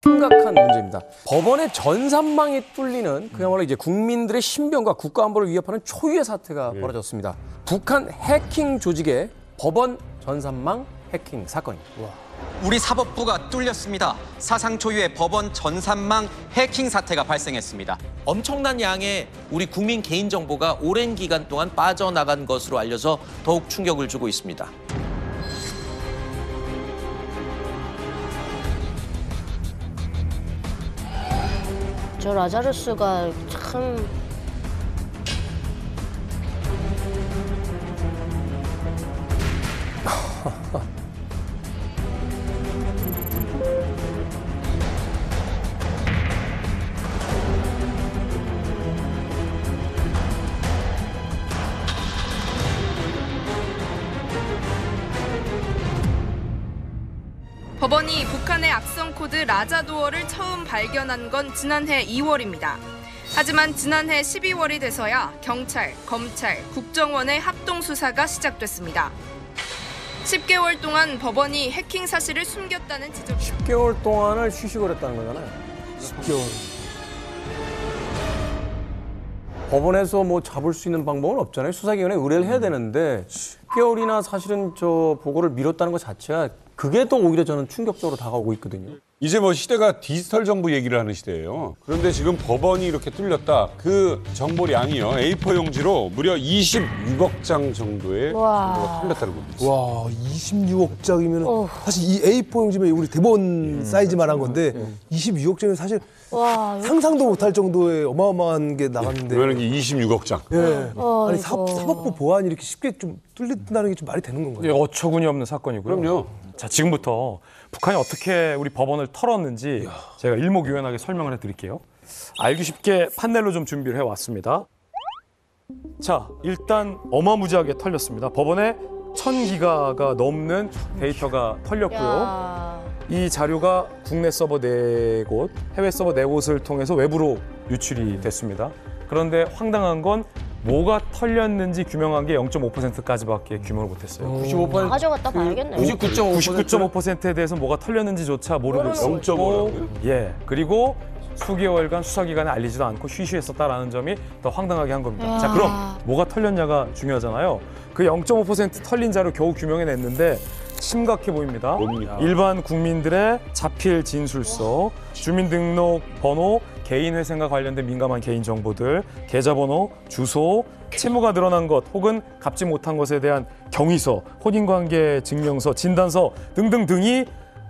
심각한 문제입니다. 법원의 전산망이 뚫리는 그야말로 이제 국민들의 신변과 국가 안보를 위협하는 초유의 사태가 벌어졌습니다. 북한 해킹 조직의 법원 전산망 해킹 사건입니다. 우리 사법부가 뚫렸습니다. 사상 초유의 법원 전산망 해킹 사태가 발생했습니다. 엄청난 양의 우리 국민 개인정보가 오랜 기간 동안 빠져나간 것으로 알려져 더욱 충격을 주고 있습니다. 저 라자루스가 참 법원이 북한의 악성 코드 라자도어를 처음 발견한 건 지난해 2월입니다. 하지만 지난해 12월이 돼서야 경찰, 검찰, 국정원의 합동 수사가 시작됐습니다. 10개월 동안 법원이 해킹 사실을 숨겼다는 지적. 10개월 동안을 쉬쉬고 그랬다는 거잖아요. 10개월. 법원에서 뭐 잡을 수 있는 방법은 없잖아요. 수사기관에 의뢰를 해야 되는데 10개월이나 사실은 저 보고를 미뤘다는 것 자체가 그게 더 오히려 저는 충격적으로 다가오고 있거든요. 이제 뭐 시대가 디지털 정부 얘기를 하는 시대예요. 그런데 지금 법원이 이렇게 뚫렸다. 그 정보량이요. A4 용지로 무려 26억 장 정도의 정보가 뚫렸다는 겁니다. 와, 26억 장이면 사실 이 A4 용지면 우리 대본 사이즈만한 건데 26억 장이면 사실 상상도 못할 정도의 어마어마한 게 나갔는데. 그러면 26억 장. 예. 아니 사법부 보안이 이렇게 쉽게 좀 뚫린다는 게 좀 말이 되는 건가요? 예, 어처구니 없는 사건이고요. 그럼요. 자, 지금부터 북한이 어떻게 우리 법원을 털었는지 제가 일목요연하게 설명을 해드릴게요. 알기 쉽게 판넬로 좀 준비를 해왔습니다. 자, 일단 어마무지하게 털렸습니다. 법원에 1000기가가 넘는 데이터가 털렸고요. 이 자료가 국내 서버 4곳, 해외 서버 4곳을 통해서 외부로 유출이 됐습니다. 그런데 황당한 건 뭐가 털렸는지 규명한 게 0.5%까지밖에 규명을 못했어요. 95% 가져갔다 봐야겠네요. 99.5%에 대해서 뭐가 털렸는지조차 모르고 있었고, 0.5라고요? 예, 그리고 수개월간 수사기관에 알리지도 않고 쉬쉬했었다라는 점이 더 황당하게 한 겁니다. 자, 그럼 뭐가 털렸냐가 중요하잖아요. 그 0.5% 털린 자료 겨우 규명해냈는데 심각해 보입니다. 뭡니까? 일반 국민들의 자필 진술서, 주민등록 번호, 개인회생과 관련된 민감한 개인정보들, 계좌번호, 주소, 채무가 늘어난 것 혹은 갚지 못한 것에 대한 경위서, 혼인관계 증명서, 진단서 등등등이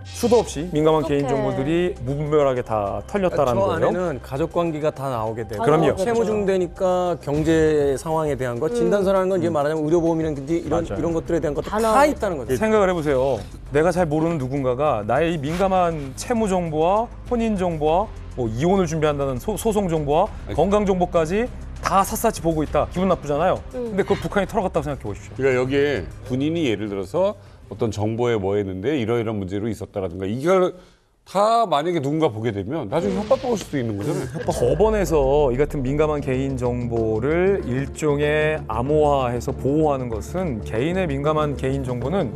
수도 없이 민감한 개인정보들이 무분별하게 다 털렸다라는 저 거예요. 안에는 가족관계가 다 나오게 되고 그럼요. 채무중대니까 경제 상황에 대한 것, 진단서라는 건 이제 말하자면 의료보험이라든지 이런 것들에 대한 것도 다 있다는 거죠. 생각을 해보세요. 내가 잘 모르는 누군가가 나의 이 민감한 채무 정보와 혼인 정보와 뭐 이혼을 준비한다는 소송 정보와 건강 정보까지 다 샅샅이 보고 있다. 기분 나쁘잖아요. 근데 그걸 북한이 털어갔다고 생각해 보십시오. 그러니까 여기에 군인이 예를 들어서 어떤 정보에 뭐 했는데 이러이러한 문제로 있었다라든가 이걸 다 만약에 누군가 보게 되면 나중에 협박받을 수도 있는 거잖아요. 법원에서 이 같은 민감한 개인 정보를 일종의 암호화해서 보호하는 것은 개인의 민감한 개인 정보는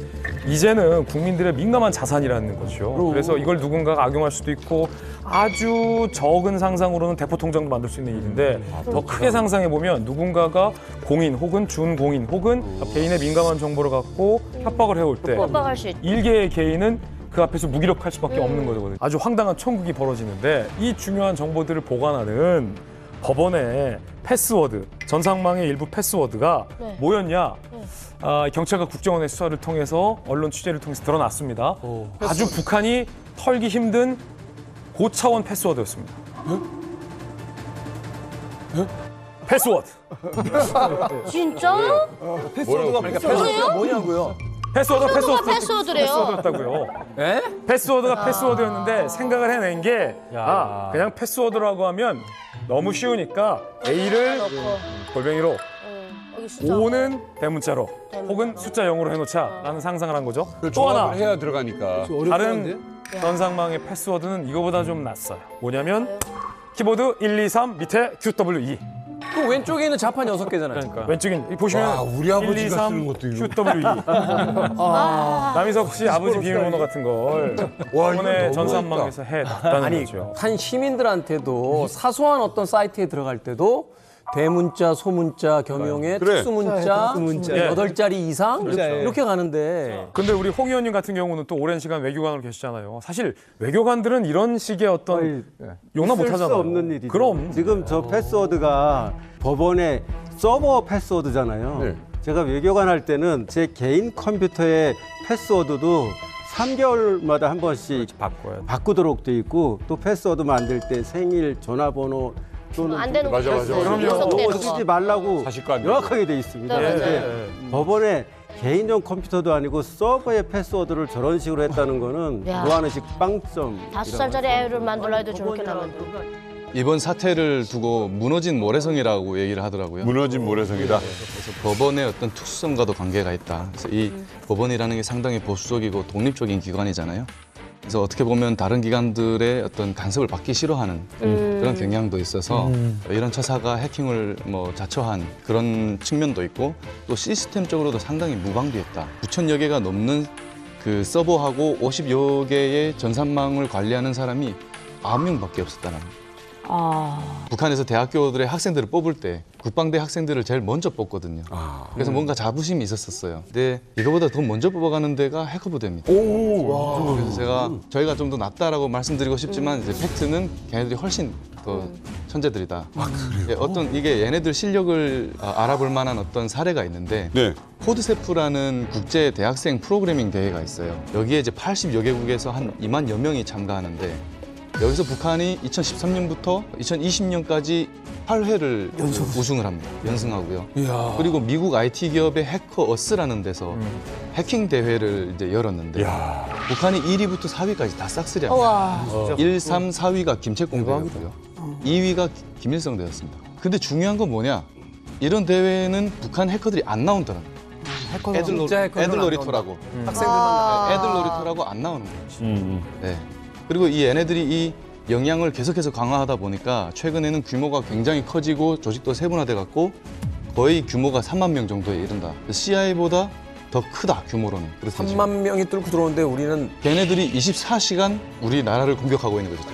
이제는 국민들의 민감한 자산이라는 거죠. 그래서 이걸 누군가가 악용할 수도 있고 아주 적은 상상으로는 대포통장도 만들 수 있는 일인데 더 크게 상상해 보면 누군가가 공인 혹은 준공인 혹은 개인의 민감한 정보를 갖고 협박을 해올 때 협박할 수 있. 일개의 개인은 그 앞에서 무기력할 수밖에 없는 거거든요. 아주 황당한 천국이 벌어지는데 이 중요한 정보들을 보관하는 법원의 패스워드, 전상망의 일부 패스워드가 뭐였냐? 경찰과 국정원의 수사를 통해서 언론 취재를 통해서 드러났습니다. 아주 북한이 털기 힘든 고차원 패스워드였습니다. 패스워드. 진짜? 패스워드가 뭐냐고요? 패스워드가 패스워드래요. 패스워드였다고요. 패스워드가 패스워드였는데 생각을 해낸 게 그냥 패스워드라고 하면 너무 쉬우니까 A를 골뱅이로 여기 숫자. 5는 대문자로 혹은 숫자 0으로 해놓자라는 상상을 한 거죠. 또 하나 조합을 해야 들어가니까. 다른 전상망의 패스워드는 이거보다 좀 낫어요. 뭐냐면 키보드 1, 2, 3 밑에 QWE 그 왼쪽에 있는 자판 6개잖아요. 그러니까 왼쪽엔 보시면 와, 우리 아버지가 1, 2, 3, 쓰는 것도 이거. QWE. 남희석 씨 아버지 비밀번호 같은 걸 와, 이거 이번에 너무했다. 전산망에서 해놨다는 아니 거죠. 한 시민들한테도 사소한 어떤 사이트에 들어갈 때도 대문자, 소문자, 경영의 그래. 특수문자, 특수문자. 8자리 이상 그렇죠. 이렇게 가는데 근데 우리 홍 의원님 같은 경우는 또 오랜 시간 외교관으로 계시잖아요. 사실 외교관들은 이런 식의 어떤 용납 못 있을 수 하잖아요. 없는 일이죠. 그럼 지금 저 패스워드가 법원의 서버 패스워드잖아요. 네. 제가 외교관 할 때는 제 개인 컴퓨터의 패스워드도 3개월마다 한 번씩 바꿔야 돼. 바꾸도록 돼 있고 또 패스워드 만들 때 생일, 전화번호 또는 안 되는 맞아, 거 맞아. 그럼요. 요속되는 요거 거. 쓰지 말라고 사실관. 명확하게 돼 있습니다. 네, 근데 맞아요. 법원에 개인용 컴퓨터도 아니고 서버의 패스워드를 저런 식으로 했다는 거는 야. 무한의식 빵점. 5살짜리 애를 만들라 해도 저렇게 나면 이번 사태를 두고 무너진 모래성이라고 얘기를 하더라고요. 무너진 모래성이다. 그래서 법원의 어떤 특수성과도 관계가 있다. 그래서 이 법원이라는 게 상당히 보수적이고 독립적인 기관이잖아요. 그래서 어떻게 보면 다른 기관들의 어떤 간섭을 받기 싫어하는 그런 경향도 있어서 이런 처사가 해킹을 뭐 자초한 그런 측면도 있고 또 시스템적으로도 상당히 무방비했다. 9,000여 개가 넘는 그 서버하고 50여 개의 전산망을 관리하는 사람이 9명밖에 없었다는 거예요. 북한에서 대학교들의 학생들을 뽑을 때 국방대 학생들을 제일 먼저 뽑거든요. 그래서 뭔가 자부심이 있었어요. 근데 이거보다 더 먼저 뽑아가는 데가 해커부대입니다. 그래서 저희가 좀 더 낫다라고 말씀드리고 싶지만 이제 팩트는 걔네들이 훨씬 더 천재들이다. 예, 어떤 이게 얘네들 실력을 알아볼 만한 어떤 사례가 있는데 네. 코드세프라는 국제 대학생 프로그래밍 대회가 있어요. 여기에 이제 80여 개국에서 한 2만여 명이 참가하는데 여기서 북한이 2013년부터 2020년까지 8회를 우승을 합니다. 연승하고요. 그리고 미국 IT 기업의 해커어스라는 데서 해킹 대회를 이제 열었는데 북한이 1위부터 4위까지 다 싹쓸이합니다. 와. 1, 3, 4위가 김책공 대회였고요. 2위가 김일성 대회였습니다. 근데 중요한 건 뭐냐? 이런 대회는 북한 해커들이 안 나온다는 거예요. 진짜 해커들은 안 애들놀이터라고. 학생들만 애들 놀이터라고 안 나오는 거예요. 네. 그리고 이 얘네들이 이 영향을 계속해서 강화하다 보니까 최근에는 규모가 굉장히 커지고 조직도 세분화돼 갖고 거의 규모가 3만 명 정도에 이른다. CIA보다 더 크다 규모로는. 그렇게 3만 명이 뚫고 들어오는데 우리는 걔네들이 24시간 우리나라를 공격하고 있는 거죠.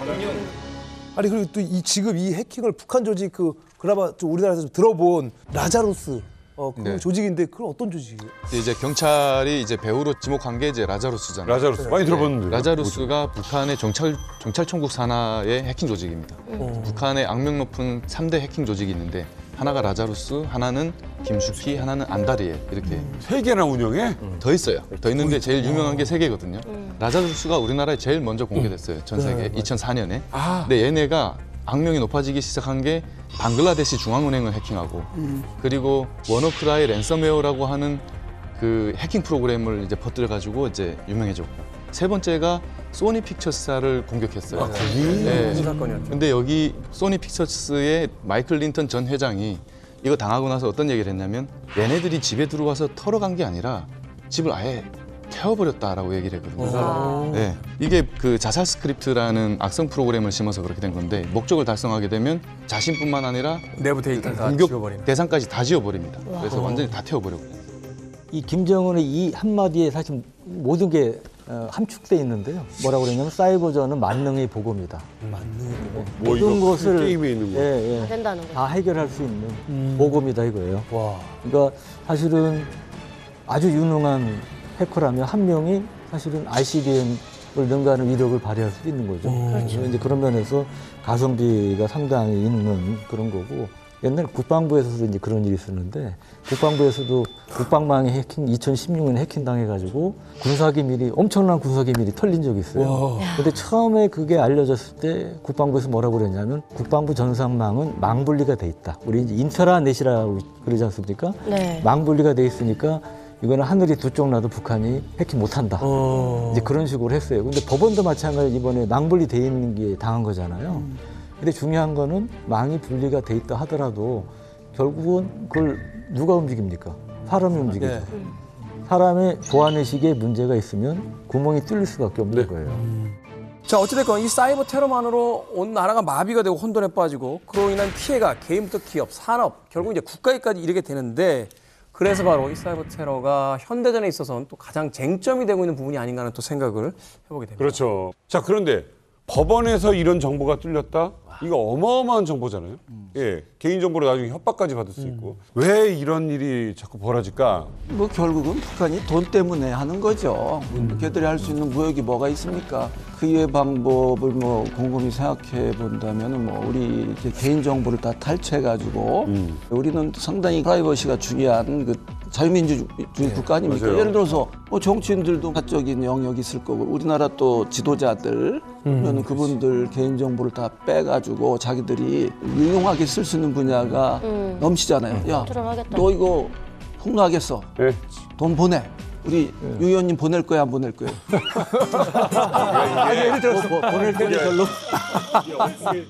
아니 그리고 또 지금 이 해킹을 북한 조직 그나마 좀 우리나라에서 좀 들어본 라자루스 그 네. 조직인데 그건 어떤 조직이에요? 이제 경찰이 이제 배후로 지목한 게 이제 라자루스잖아요. 라자루스 많이 들어봤는데. 라자루스가 북한의 경찰총국 산하의 해킹 조직입니다. 북한의 악명 높은 3대 해킹 조직이 있는데 하나가 라자루스, 하나는 김수키, 하나는 안다리에 이렇게 3개나 운영해? 더 있어요. 더 있는데 제일 유명한 게 3개거든요. 라자루스가 우리나라에 제일 먼저 공개됐어요. 전 세계 2004년에. 근데 얘네가 악명이 높아지기 시작한 게 방글라데시 중앙은행을 해킹하고 그리고 워너크라이 랜섬웨어라고 하는 그 해킹 프로그램을 이제 퍼뜨려 가지고 이제 유명해졌고 세 번째가 소니 픽처스사를 공격했어요. 네. 사건이었죠. 근데 여기 소니 픽처스의 마이클 린턴 전 회장이 이거 당하고 나서 어떤 얘기를 했냐면 얘네들이 집에 들어와서 털어간 게 아니라 집을 아예 태워버렸다라고 얘기를 했거든요. 네. 이게 그 자살 스크립트라는 악성 프로그램을 심어서 그렇게 된 건데 목적을 달성하게 되면 자신뿐만 아니라 내부 데이터를 다 공격 지워버리는. 대상까지 다 지워버립니다. 그래서 완전히 다 태워버렸고. 이 김정은의 이 한마디에 사실 모든 게 함축돼 있는데요. 뭐라고 그러냐면 사이버전은 만능의 보고입니다. 뭐 모든 이거 것을 게임에 있는 거. 예, 된다는 거. 다 해결할 수 있는 보고입니다 이거예요. 그러니까 사실은 아주 유능한 해커라면 한 명이 사실은 ICBM을 능가하는 위력을 발휘할 수 있는 거죠. 그렇죠. 이제 그런 면에서 가성비가 상당히 있는 그런 거고 옛날 국방부에서도 이제 그런 일이 있었는데 국방부에서도 국방망이 해킹 2016년 해킹 당해가지고 군사기밀이 엄청난 군사기밀이 털린 적이 있어요. 근데 처음에 그게 알려졌을 때 국방부에서 뭐라고 그랬냐면 국방부 전산망은 망분리가 돼 있다. 우리 이제 인트라넷이라고 그러지 않습니까? 네. 망분리가 돼 있으니까 이거는 하늘이 두 쪽 나도 북한이 해킹 못한다. 이제 그런 식으로 했어요. 근데 법원도 마찬가지로 이번에 망분리 돼 있는 게 당한 거잖아요. 근데 중요한 거는 망이 분리가 돼 있다 하더라도 결국은 그걸 누가 움직입니까? 사람이 움직이죠. 사람의 보안의식에 문제가 있으면 구멍이 뚫릴 수밖에 없는 거예요. 자, 어찌됐건 이 사이버 테러만으로 온 나라가 마비가 되고 혼돈에 빠지고 그로 인한 피해가 개인부터 기업, 산업, 결국 이제 국가에까지 이르게 되는데 그래서 바로 이 사이버 테러가 현대전에 있어서는 또 가장 쟁점이 되고 있는 부분이 아닌가 하는 또 생각을 해보게 됩니다. 그렇죠. 자, 그런데 법원에서 이런 정보가 뚫렸다? 이거 어마어마한 정보잖아요. 예, 개인정보로 나중에 협박까지 받을 수 있고. 왜 이런 일이 자꾸 벌어질까? 뭐 결국은 북한이 돈 때문에 하는 거죠. 걔들이 할 수 있는 무역이 뭐가 있습니까? 그 이외의 방법을 뭐 곰곰이 생각해 본다면 뭐 우리 이렇게 개인 정보를 다 탈취해 가지고 우리는 상당히 프라이버시가 중요한 그 자유민주주의 국가 아닙니까? 맞아요. 예를 들어서 뭐 정치인들도 사적인 영역이 있을 거고 우리나라 또 지도자들 그러면 그분들 개인 정보를 다 빼가지고 자기들이 유용하게 쓸 수 있는 분야가 넘치잖아요. 야, 들어가겠다. 너 이거 폭로하겠어. 네. 돈 보내. 우리 유 의원님 보낼 거야, 안 보낼 거예요? 예를 들어서 보낼 텐데 별로.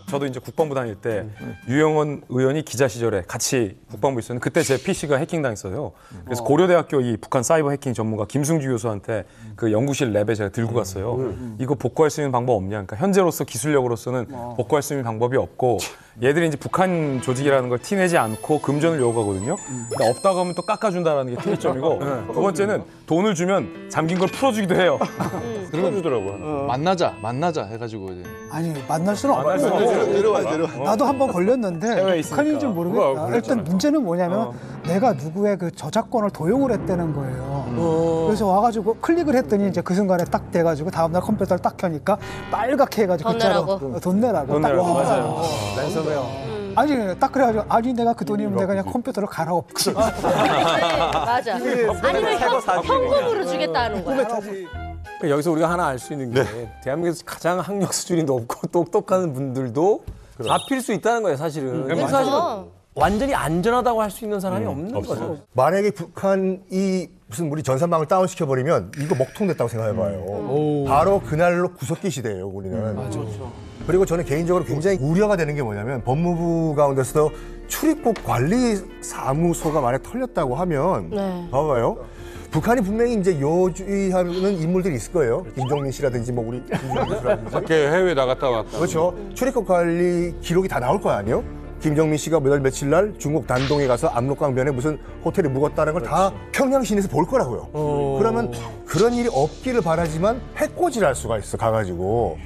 저도 이제 국방부 다닐 때 유영원 의원이 기자 시절에 같이 국방부 있었는데 그때 제 PC가 해킹당했어요. 그래서 고려대학교 이 북한 사이버 해킹 전문가 김승주 교수한테 그 연구실 랩에 제가 들고 갔어요. 이거 복구할 수 있는 방법 없냐? 그러니까 현재로서 기술력으로서는 복구할 수 있는 방법이 없고 얘들이 이제 북한 조직이라는 걸 티내지 않고 금전을 요구하거든요. 그러니까 없다고 하면 또 깎아준다는 게 특이점이고 두 번째는 돈을 주면 잠긴 걸 풀어주기도 해요. 풀어주더라고요. 만나자 해가지고 이제 아니 만날 수는 없고 내려와. 나도 한번 걸렸는데 해외에 있으니까. 북한인지 모르겠다. 그거야, 일단 문제는 뭐냐면 내가 누구의 그 저작권을 도용을 했다는 거예요. 그래서 와가지고 클릭을 했더니 이제 그 순간에 딱 돼가지고 다음날 컴퓨터를 딱 켜니까 빨갛게 해가지고 돈 글자로 내라고. 돈 내라고. 돈 딱 내라고, 와. 맞아요. 랜섬웨어. 아니 딱 그래가지고 아니 내가 그 돈이면 내가 그냥 컴퓨터를 갈아엎지. 맞아. 아니면 현금으로 주겠다는 거야. 그러니까 여기서 우리가 하나 알 수 있는 게 대한민국에서 가장 학력 수준이 높고 똑똑한 분들도 잡힐 수 있다는 거예요, 사실은. 그래서 사실은 완전히 안전하다고 할 수 있는 사람이 없는 거죠. 만약에 북한이 무슨 우리 전산망을 다운시켜버리면 이거 먹통됐다고 생각해봐요. 바로 그날로 구석기 시대예요, 우리는. 그리고 저는 개인적으로 굉장히 우려가 되는 게 뭐냐면 법무부 가운데서도 출입국 관리 사무소가 만약 털렸다고 하면 봐봐요. 북한이 분명히 이제 요주의하는 인물들이 있을 거예요. 김종민 씨라든지 뭐 우리 김종민 씨라든지. 밖에 해외 나갔다 왔다. 그렇죠. 출입국 관리 기록이 다 나올 거 아니에요? 김정민 씨가 몇 월 며칠 날 중국 단동에 가서 압록강변에 무슨 호텔에 묵었다는 걸 다 평양 시내에서 볼 거라고요. 그러면 그런 일이 없기를 바라지만 해코지를 할 수가 있어, 가가지고.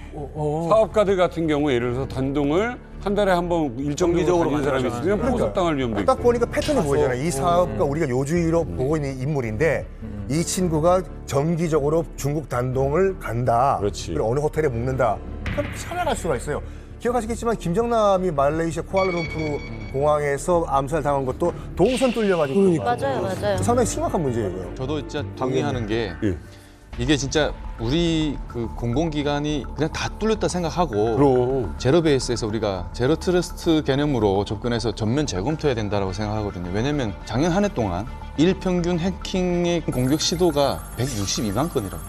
사업가들 같은 경우 예를 들어서 단동을 한 달에 한 번 일정적으로 가는 사람이 있으면 포섭당할 위험도 있고. 딱 보니까 패턴이 보이잖아요. 이 사업가 우리가 요주의로 보고 있는 인물인데 이 친구가 정기적으로 중국 단동을 간다. 그렇지. 그리고 어느 호텔에 묵는다. 그럼 찾아갈 수가 있어요. 기억하시겠지만 김정남이 말레이시아 쿠알라룸푸르 공항에서 암살당한 것도 동선 뚫려가지고. 맞아요. 상당히 심각한 문제예요. 저도 진짜 동의하는 게 이게 진짜 우리 그 공공기관이 그냥 다 뚫렸다 생각하고 그럼. 제로 베이스에서 우리가 제로 트러스트 개념으로 접근해서 전면 재검토해야 된다고 생각하거든요. 왜냐면 작년 한 해 동안 일평균 해킹의 공격 시도가 162만 건이라고.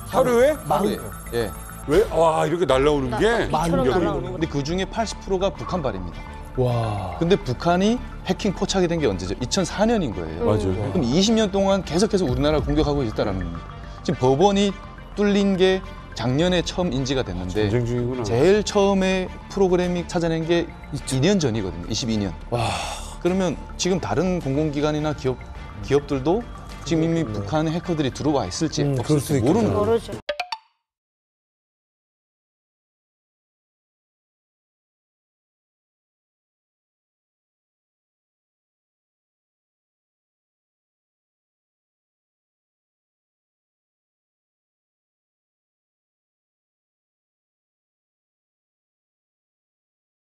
하루에? 하루에. 예. 왜? 와, 이렇게 날라오는 게? 근데 그 중에 80%가 북한발입니다. 와. 근데 북한이 해킹 포착이 된 게 언제죠? 2004년인 거예요. 맞아요. 그럼 20년 동안 계속해서 우리나라를 공격하고 있다라는 겁니다. 지금 법원이 뚫린 게 작년에 처음 인지가 됐는데 전쟁 중이구나. 제일 처음에 프로그램이 찾아낸 게 2년 전이거든요. 22년. 와. 그러면 지금 다른 공공기관이나 기업들도 지금 이미 북한의 해커들이 들어와 있을지 없을지 모르는 거예요.